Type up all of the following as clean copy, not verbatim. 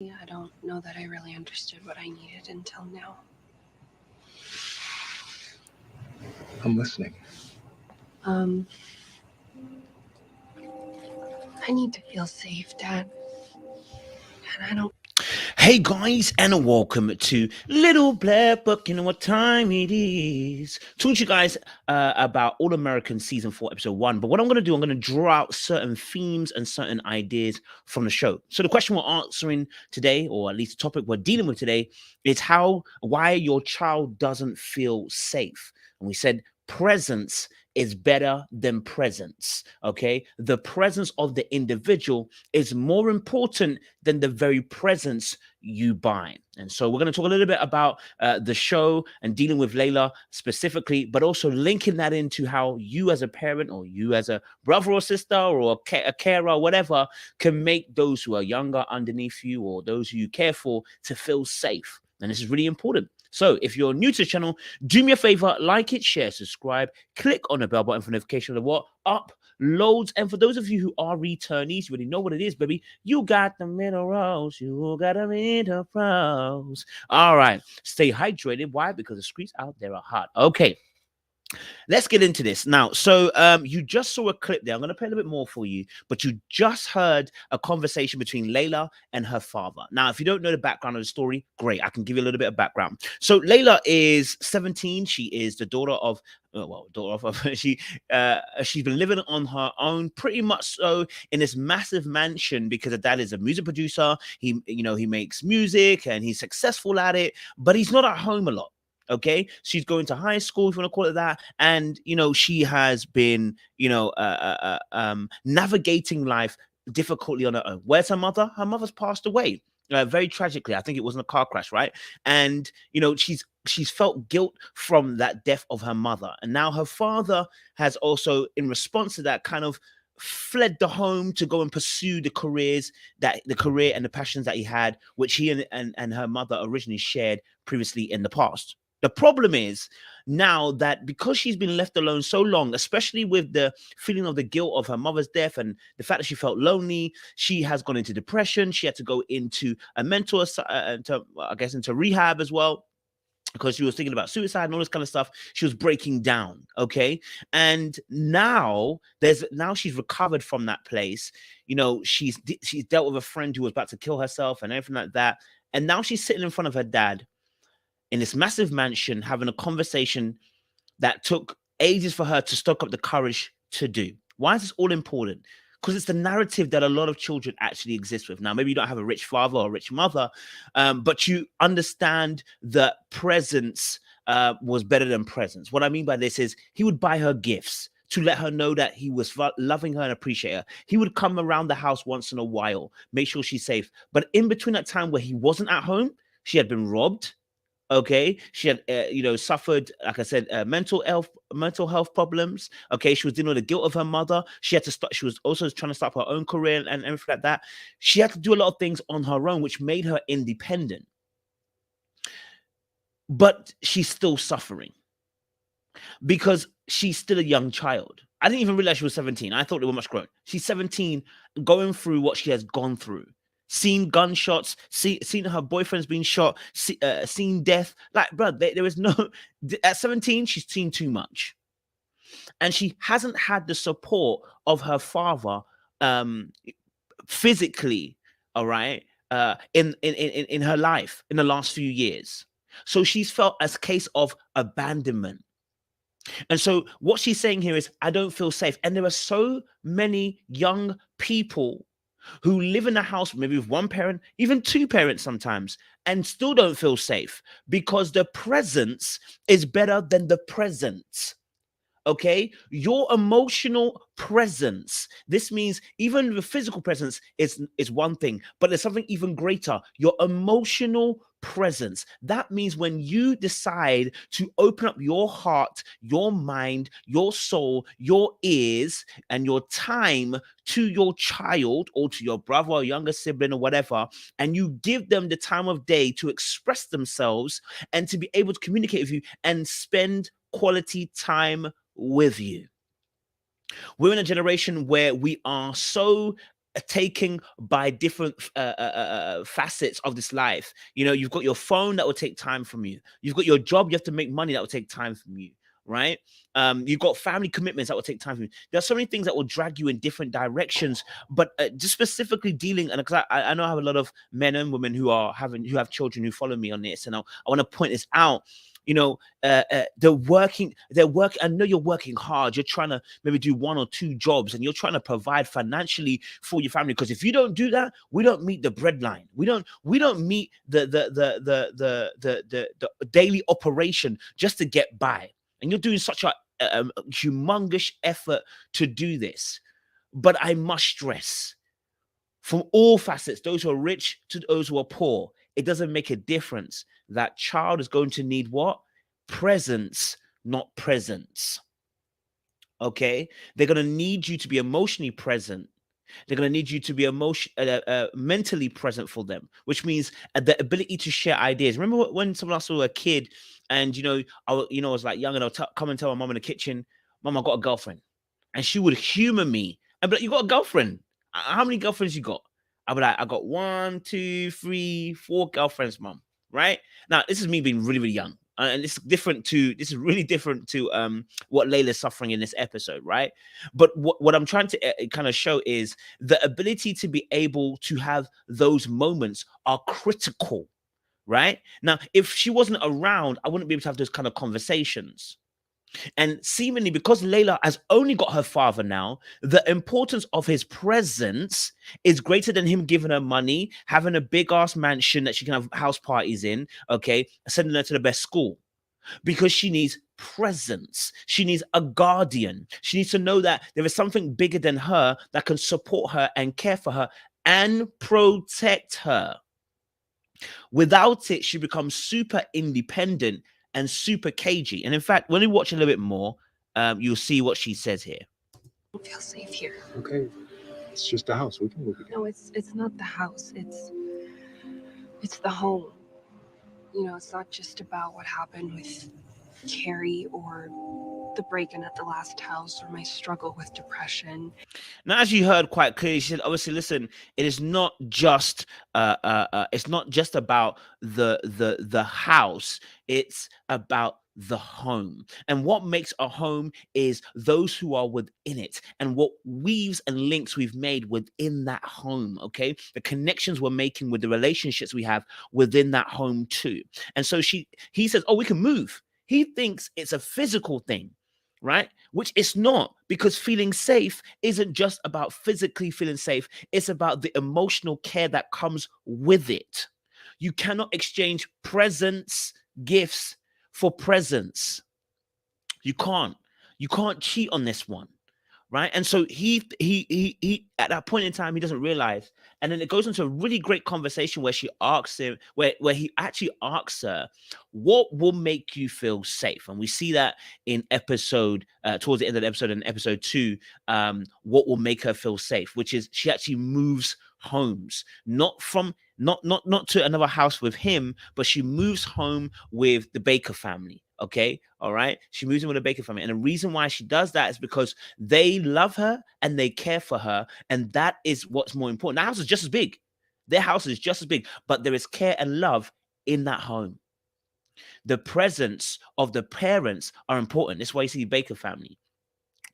I don't know that I really understood what I needed until now. I'm listening. Um, I need to feel safe, Dad. And I don't. Hey guys, and welcome to Little Black Book. You know what time it is? Talking to you guys about All American Season 4, Episode 1. But what I'm going to do, I'm going to draw out certain themes and certain ideas from the show. So the question we're answering today, or at least the topic we're dealing with today, is why your child doesn't feel safe. And we said presence is better than presence. Okay, the presence of the individual is more important than the very presence you buy. And so we're going to talk a little bit about the show and dealing with Layla specifically, but also linking that into how you as a parent or you as a brother or sister or a carer or whatever can make those who are younger underneath you or those who you care for to feel safe. And this is really important. So if you're new to the channel, do me a favor, like it, share, subscribe, click on the bell button for notification of what uploads. And for those of you who are returnees, you already know what it is, baby. You got the minerals. You got the minerals. All right. Stay hydrated. Why? Because the streets out there are hot. Okay. Let's get into this now. So you just saw a clip there. I'm going to play a little bit more for you, but you just heard a conversation between Layla and her father. Now, if you don't know the background of the story, great. I can give you a little bit of background. So Layla is 17. She is the daughter of she's been living on her own pretty much so in this massive mansion because her dad is a music producer. He makes music and he's successful at it, but he's not at home a lot. Okay, she's going to high school, if you want to call it that, and she has been navigating life difficultly on her own. Where's her mother? Her mother's passed away very tragically. I think it was in a car crash, right? And she's felt guilt from that death of her mother, and now her father has also, in response to that, kind of fled the home to go and pursue the career and the passions that he had, which he and her mother originally shared previously in the past. The problem is now that because she's been left alone so long, especially with the feeling of the guilt of her mother's death and the fact that she felt lonely, she has gone into depression. She had to go into a into rehab as well, because she was thinking about suicide and all this kind of stuff. She was breaking down. Okay. And now she's recovered from that place. She's dealt with a friend who was about to kill herself and everything like that. And now she's sitting in front of her dad in this massive mansion having a conversation that took ages for her to stock up the courage to do. Why is this all important? Because it's the narrative that a lot of children actually exist with. Now, maybe you don't have a rich father or a rich mother, but you understand that presence was better than presence. What I mean by this is he would buy her gifts to let her know that he was loving her and appreciate her. He would come around the house once in a while, make sure she's safe. But in between that time where he wasn't at home, she had been robbed. Okay, she had suffered, like I said, mental health problems. Okay, she was dealing with the guilt of her mother. She had to start. She was also trying to start her own career and everything like that. She had to do a lot of things on her own, which made her independent. But she's still suffering because she's still a young child. I didn't even realize she was 17. I thought they were much grown. She's 17, going through what she has gone through. Seen gunshots, seen her boyfriend's being shot, seen death. Like, bro, there is no... At 17, she's seen too much. And she hasn't had the support of her father physically, all right, in her life in the last few years. So she's felt as a case of abandonment. And so what she's saying here is, I don't feel safe. And there are so many young people who live in a house, maybe with one parent, even two parents sometimes, and still don't feel safe because the presence is better than the present. Okay, your emotional presence. This means even the physical presence is one thing, but there's something even greater. Your emotional presence. That means when you decide to open up your heart, your mind, your soul, your ears, and your time to your child or to your brother or younger sibling or whatever, and you give them the time of day to express themselves and to be able to communicate with you and spend quality time with you. We're in a generation where we are so taken by different facets of this life. You know, you've got your phone that will take time from you. You've got your job, you have to make money that will take time from you, right? You've got family commitments that will take time from you. There are so many things that will drag you in different directions, but just specifically dealing, and because I know I have a lot of men and women who have children who follow me on this, and I want to point this out. You know, they're working. I know you're working hard. You're trying to maybe do 1 or 2 jobs, and you're trying to provide financially for your family. Because if you don't do that, we don't meet the breadline. We don't meet the daily operation just to get by. And you're doing such a humongous effort to do this. But I must stress, from all facets, those who are rich to those who are poor, it doesn't make a difference. That child is going to need what? Presence, not presence. Okay? They're going to need you to be emotionally present. They're going to need you to be mentally present for them, which means the ability to share ideas. Remember when someone else was a kid, and I was like young, and I'll come and tell my mom in the kitchen, "Mom, I got a girlfriend," and she would humor me and be like, "You got a girlfriend? How many girlfriends you got?" I'll be like, "I got 1, 2, 3, 4 girlfriends, Mom." Right now, this is me being really, really young. And this is really different to what Layla's suffering in this episode, right? But what I'm trying to kind of show is the ability to be able to have those moments are critical, right? Now, if she wasn't around, I wouldn't be able to have those kind of conversations. And seemingly, because Layla has only got her father now, the importance of his presence is greater than him giving her money, having a big ass mansion that she can have house parties in, okay, sending her to the best school. Because she needs presence. She needs a guardian. She needs to know that there is something bigger than her that can support her and care for her and protect her. Without it, she becomes super independent and super cagey. And in fact, when you watch a little bit more, you'll see what she says here. I don't feel safe here. Okay, it's just a house. We can move again. No, it's not the house. It's the home. You know, it's not just about what happened with Carrie or the break-in at the last house or my struggle with depression. Now, as you heard quite clearly, she said, obviously, listen, it is not just about the house, it's about the home. And what makes a home is those who are within it, and what weaves and links we've made within that home. Okay, the connections we're making with the relationships we have within that home too. And so he says, oh, we can move. He thinks it's a physical thing, right? Which it's not, because feeling safe isn't just about physically feeling safe. It's about the emotional care that comes with it. You cannot exchange presents, gifts for presents. You can't cheat on this one, right? And so he at that point in time, he doesn't realize. And then it goes into a really great conversation where she asks him, where he actually asks her, what will make you feel safe? And we see that in episode, towards the end of the episode, in episode 2, what will make her feel safe, which is she actually moves homes, not to another house with him, but she moves home with the Baker family. Okay, all right. She moves in with the Baker family, and the reason why she does that is because they love her and they care for her, and that is what's more important. The house is just as big. Their house is just as big, but there is care and love in that home. The presence of the parents are important. That's why you see the Baker family,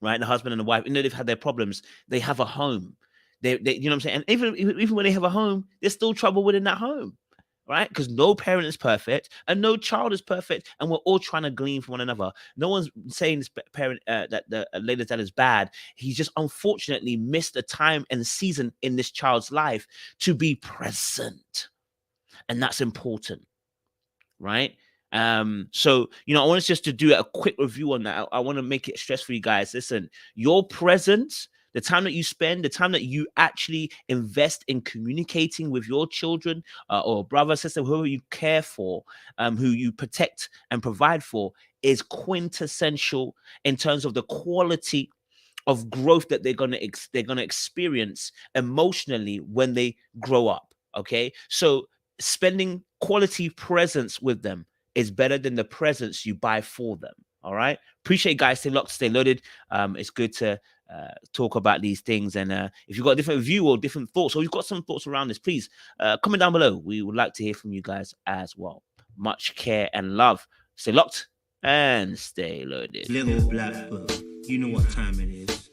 right? The husband and the wife, even though they've had their problems, they have a home. They you know what I'm saying? And even when they have a home, there's still trouble within that home. Right? Because no parent is perfect and no child is perfect, and we're all trying to glean from one another. No one's saying this parent that the Layla's dad is bad. He's just unfortunately missed a time and season in this child's life to be present, and that's important, right? So I want us just to do a quick review on that. I want to make it stress for you guys. Listen, your presence, the time that you spend, the time that you actually invest in communicating with your children or brother, sister, whoever you care for, who you protect and provide for, is quintessential in terms of the quality of growth that they're gonna experience emotionally when they grow up. Okay, so spending quality presence with them is better than the presents you buy for them. All right. Appreciate guys. Stay locked, stay loaded. It's good to talk about these things. And if you've got a different view or different thoughts, or you've got some thoughts around this, please comment down below. We would like to hear from you guys as well. Much care and love. Stay locked and stay loaded. Little black book, you know what time it is.